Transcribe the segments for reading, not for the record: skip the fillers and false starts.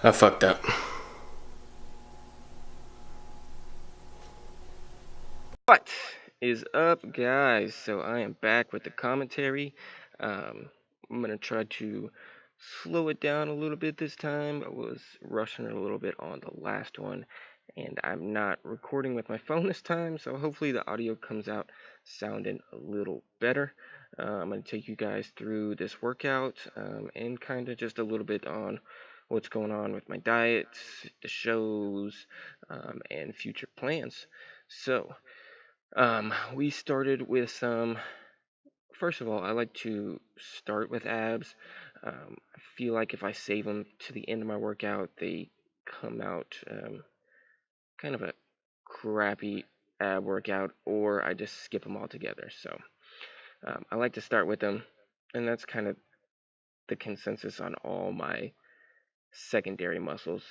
I fucked up. What is up, guys? So I am back with the commentary. I'm gonna try to slow it down a little bit this time. I was rushing a little bit on the last one, and I'm not recording with my phone this time, so hopefully the audio comes out sounding a little better. I'm gonna take you guys through this workout and kind of just a little bit on what's going on with my diet, the shows, and future plans. So, we started with some. First of all, I like to start with abs. I feel like if I save them to the end of my workout, they come out kind of a crappy ab workout, or I just skip them altogether. So I like to start with them, and that's kind of the consensus on all my secondary muscles.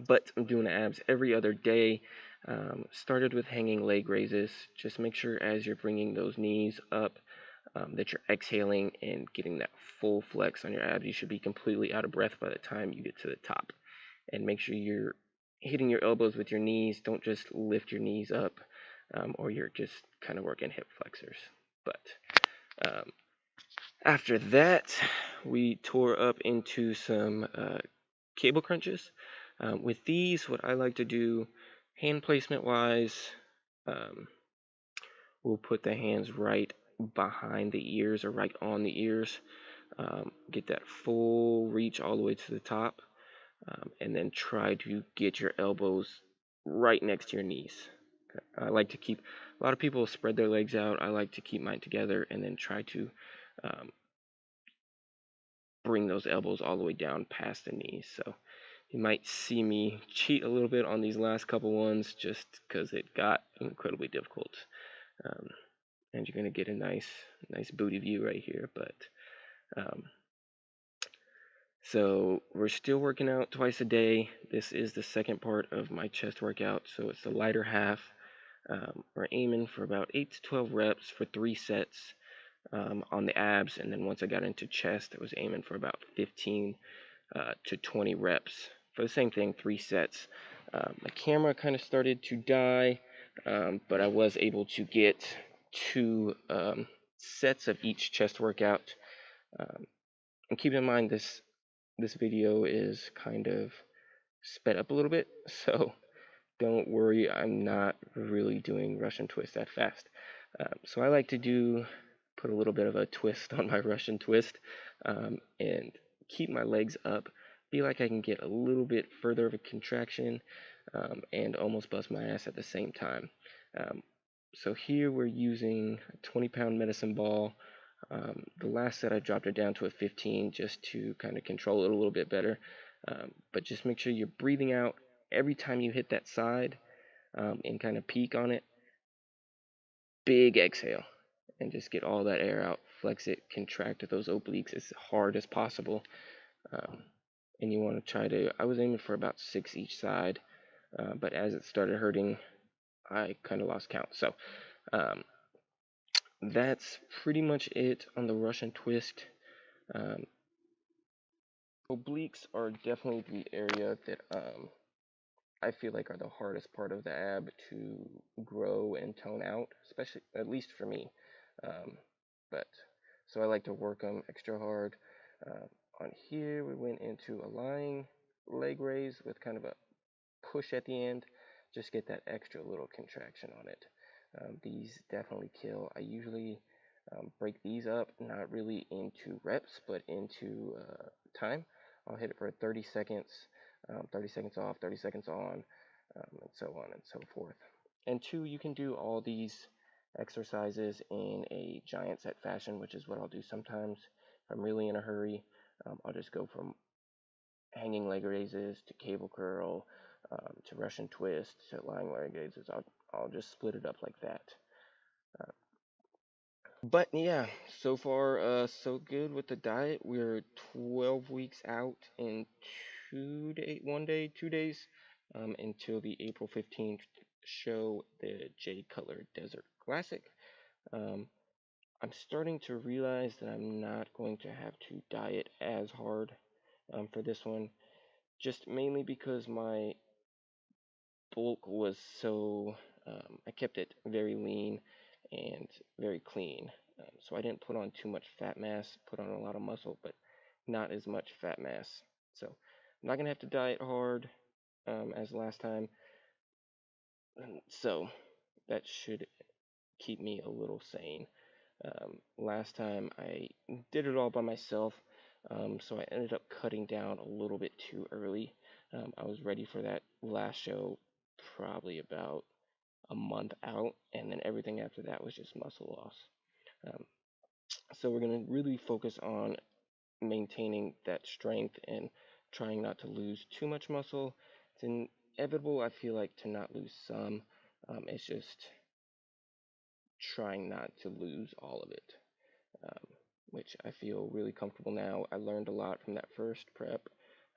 But I'm doing abs every other day. Started with hanging leg raises. Just make sure as you're bringing those knees up that you're exhaling and getting that full flex on your abs. You should be completely out of breath by the time you get to the top. And make sure you're hitting your elbows with your knees. Don't just lift your knees up or you're just kind of working hip flexors. But um, after that, we tore up into some cable crunches. With these, what I like to do, hand placement wise, um, we'll put the hands right behind the ears or right on the ears. Get that full reach all the way to the top, and then try to get your elbows right next to your knees. I like to keep, a lot of people spread their legs out. I like to keep mine together and then try to um, bring those elbows all the way down past the knees. So you might see me cheat a little bit on these last couple ones just because it got incredibly difficult. Um, and you're going to get a nice booty view right here. But um, so we're still working out twice a day. This is the second part of my chest workout. So it's the lighter half. We're aiming for about 8 to 12 reps for 3 sets on the abs. And then once I got into chest, I was aiming for about 15 to 20 reps for the same thing, 3 sets. My camera kind of started to die, but I was able to get 2 sets of each chest workout. And keep in mind this video is kind of sped up a little bit, so don't worry, I'm not really doing Russian twist that fast. So I like to put a little bit of a twist on my Russian twist and keep my legs up. Feel like I can get a little bit further of a contraction and almost bust my ass at the same time. So here we're using a 20-pound medicine ball. The last set I dropped it down to a 15 just to kind of control it a little bit better. But just make sure you're breathing out every time you hit that side and kind of peak on it. Big exhale and just get all that air out. Flex it, contract those obliques as hard as possible. And you want to try to, I was aiming for about 6 each side, but as it started hurting, I kind of lost count. So that's pretty much it on the Russian twist. Obliques are definitely the area that I feel like are the hardest part of the ab to grow and tone out, especially at least for me. But so I like to work them extra hard. On here, we went into a lying leg raise with kind of a push at the end. Just get that extra little contraction on it. These definitely kill. I usually break these up, not really into reps, but into time. I'll hit it for 30 seconds, 30 seconds off, 30 seconds on, and so on and so forth. And 2, you can do all these exercises in a giant set fashion, which is what I'll do sometimes. If I'm really in a hurry, I'll just go from hanging leg raises to cable curl to Russian twist to lying leg raises. I'll just split it up like that. But yeah, so far so good with the diet. We're 12 weeks out in 2 days until the April 15th show, the Jade Cutler Desert Classic. I'm starting to realize that I'm not going to have to diet as hard for this one. just mainly because my bulk was so, I kept it very lean and very clean. So I didn't put on too much fat mass, put on a lot of muscle, but not as much fat mass. So I'm not going to have to diet hard as last time. So that should keep me a little sane. Last time I did it all by myself, so I ended up cutting down a little bit too early. I was ready for that last show probably about a month out, and then everything after that was just muscle loss. Um, so we're going to really focus on maintaining that strength and trying not to lose too much muscle. It's inevitable, I feel like, to not lose some. It's just trying not to lose all of it, um, which I feel really comfortable now. I learned a lot from that first prep,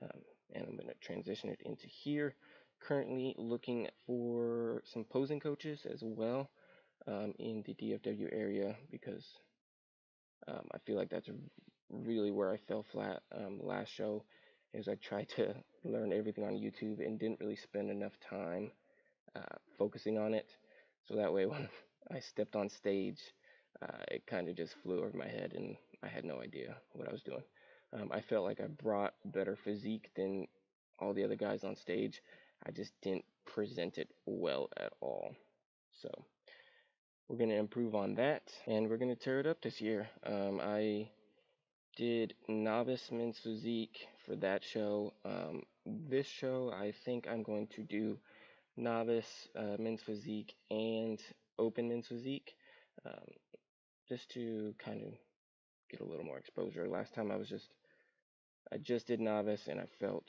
um, and I'm going to transition it into here. Currently looking for some posing coaches as well in the DFW area because I feel like that's really where I fell flat last show. Is I tried to learn everything on YouTube and didn't really spend enough time focusing on it. So that way, when I stepped on stage, it kind of just flew over my head, and I had no idea what I was doing. I felt like I brought better physique than all the other guys on stage. I just didn't present it well at all. So we're going to improve on that, and we're going to tear it up this year. I did novice men's physique for that show. This show, I think I'm going to do novice men's physique and open men's physique, um, just to kind of get a little more exposure. Last time I just did novice, and I felt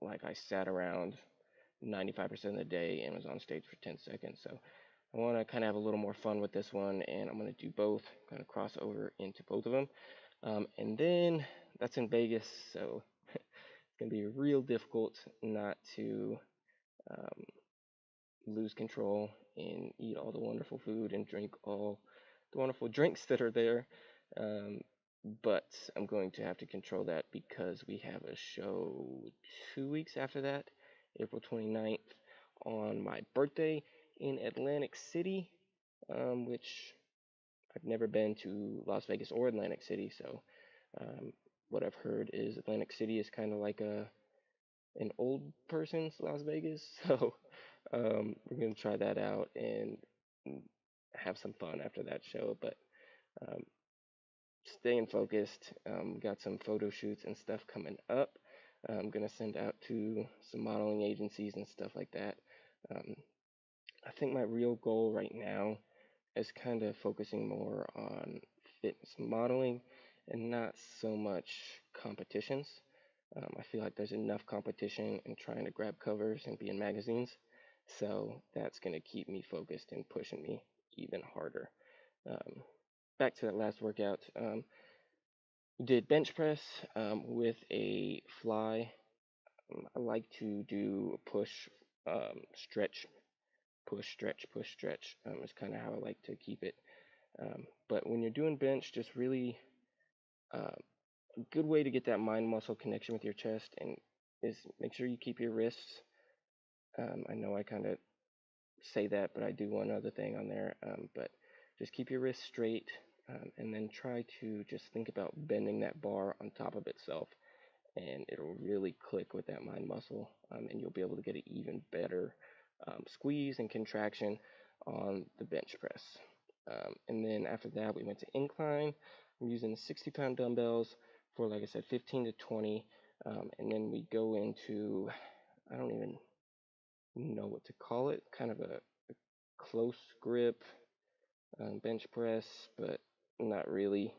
like I sat around 95% of the day and was on stage for 10 seconds. So I want to kind of have a little more fun with this one, and I'm going to do both, kind of cross over into both of them. And then that's in Vegas, so it's going to be real difficult not to um, lose control and eat all the wonderful food and drink all the wonderful drinks that are there. Um, but I'm going to have to control that because we have a show 2 weeks after that, April 29th, on my birthday in Atlantic City, which I've never been to Las Vegas or Atlantic City. So what I've heard is Atlantic City is kind of like an old person's Las Vegas. So we're going to try that out and have some fun after that show. But um, staying focused. Got some photo shoots and stuff coming up. I'm going to send out to some modeling agencies and stuff like that. I think my real goal right now is kind of focusing more on fitness modeling and not so much competitions. I feel like there's enough competition in trying to grab covers and be in magazines. So that's going to keep me focused and pushing me even harder. Back to that last workout. We did bench press with a fly. I like to do push, stretch, push, stretch, push, stretch. Is kind of how I like to keep it. But when you're doing bench, just really a good way to get that mind muscle connection with your chest and is make sure you keep your wrists. I know I kind of say that, but I do one other thing on there. But just keep your wrists straight and then try to just think about bending that bar on top of itself. And it'll really click with that mind muscle, and you'll be able to get an even better squeeze and contraction on the bench press. And then after that, we went to incline. I'm using 60-pound dumbbells for, like I said, 15 to 20. And then we go into, I don't even know what to call it, kind of a close grip bench press, but not really.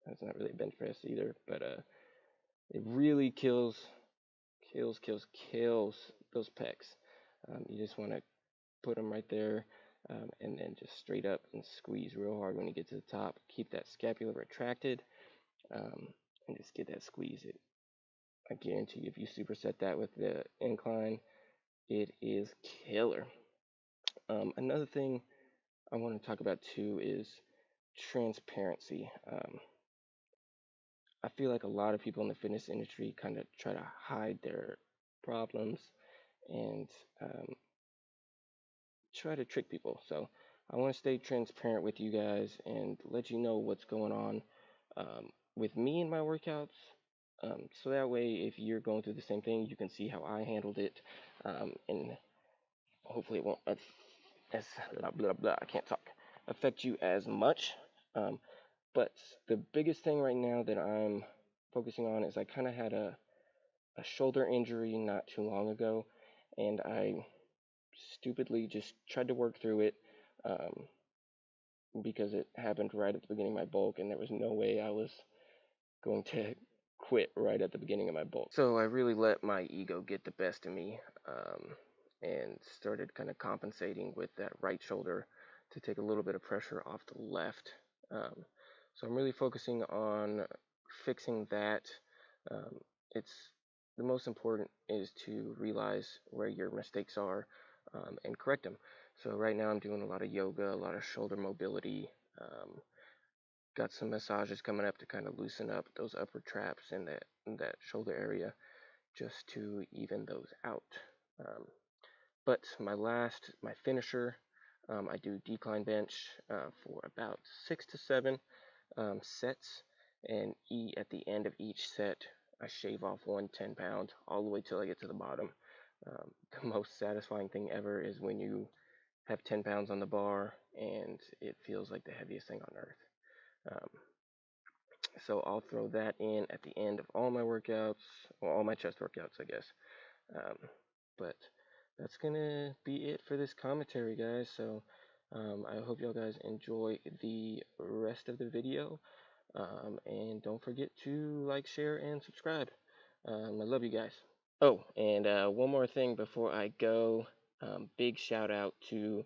It's not really a bench press either, but it really kills those pecs. You just want to put them right there and then just straight up and squeeze real hard when you get to the top. Keep that scapula retracted and just get that squeeze. I guarantee you, if you superset that with the incline, it is killer. Another thing I want to talk about too is transparency. I feel like a lot of people in the fitness industry kind of try to hide their problems and try to trick people. So I want to stay transparent with you guys and let you know what's going on with me and my workouts. So that way, if you're going through the same thing, you can see how I handled it, and hopefully it won't as blah blah blah. I can't talk. Affect you as much. But the biggest thing right now that I'm focusing on is I kind of had a shoulder injury not too long ago, and I stupidly just tried to work through it because it happened right at the beginning of my bulk, and there was no way I was going to quit right at the beginning of my bulk. So I really let my ego get the best of me and started kind of compensating with that right shoulder to take a little bit of pressure off the left. So I'm really focusing on fixing that. It's the most important is to realize where your mistakes are and correct them. So right now I'm doing a lot of yoga, a lot of shoulder mobility. Got some massages coming up to kind of loosen up those upper traps in that shoulder area, just to even those out. But my finisher, I do decline bench for about 6 to 7 sets, and at the end of each set, I shave off 1 10-pound all the way till I get to the bottom. The most satisfying thing ever is when you have 10 pounds on the bar and it feels like the heaviest thing on earth. So I'll throw that in at the end of all my workouts, well, all my chest workouts, I guess. But that's gonna be it for this commentary, guys. So I hope y'all guys enjoy the rest of the video. And don't forget to like, share, and subscribe. I love you guys. Oh, and one more thing before I go. Big shout out to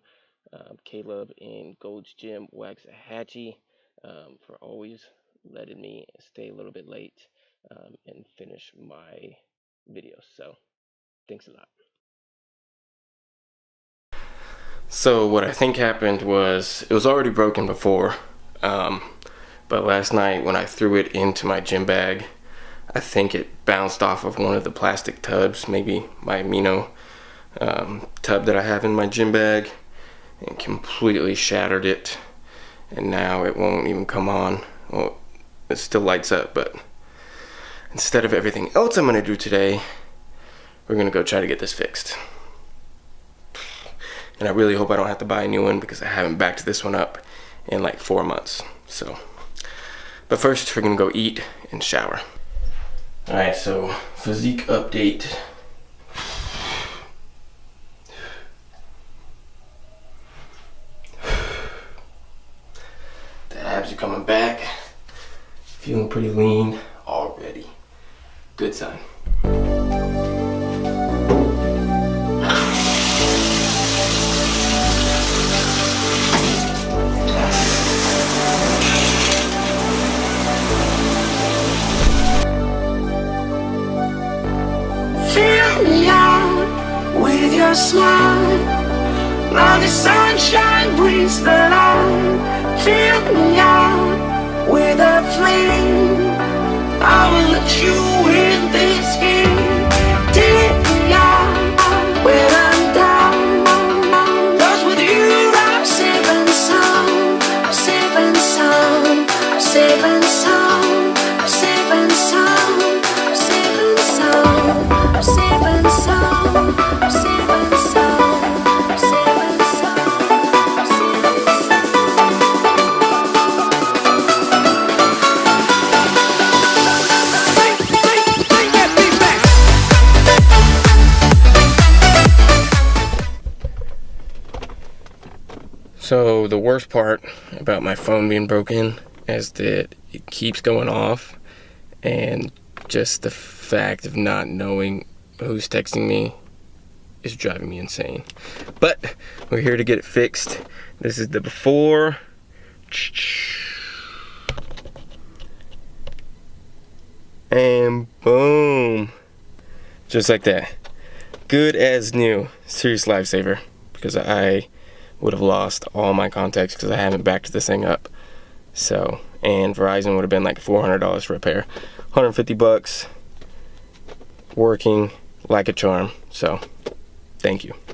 Caleb in Gold's Gym Waxahachie for always letting me stay a little bit late and finish my videos. So thanks a lot. So what I think happened was it was already broken before, but last night when I threw it into my gym bag, I think it bounced off of one of the plastic tubs, maybe my amino tub that I have in my gym bag, and completely shattered it, and now it won't even come on. Well, it still lights up, but instead of everything else I'm gonna do today, we're gonna go try to get this fixed. And I really hope I don't have to buy a new one because I haven't backed this one up in like 4 months. So, but first we're gonna go eat and shower. Alright, so physique update. The abs are coming back. Feeling pretty lean already. Good sign. With your smile, now the sunshine brings the light. Fill me out with a flame. I will let you in this game. Take me out when I'm down. 'Cause with you I'm safe and sound. I'm safe and sound. I'm safe and sound. I'm safe and sound. I'm safe and sound. I'm safe and sound. I'm safe and sound. I'm safe and sound. I'm safe and Bring that beat back. So the worst part about my phone being broken is that it keeps going off, and just the fact of not knowing who's texting me is driving me insane. But we're here to get it fixed. This is the before. And boom. Just like that. Good as new. Serious lifesaver. Because I would have lost all my contacts because I haven't backed this thing up. So, and Verizon would have been like $400 for repair. $150 working, like a charm. So, thank you.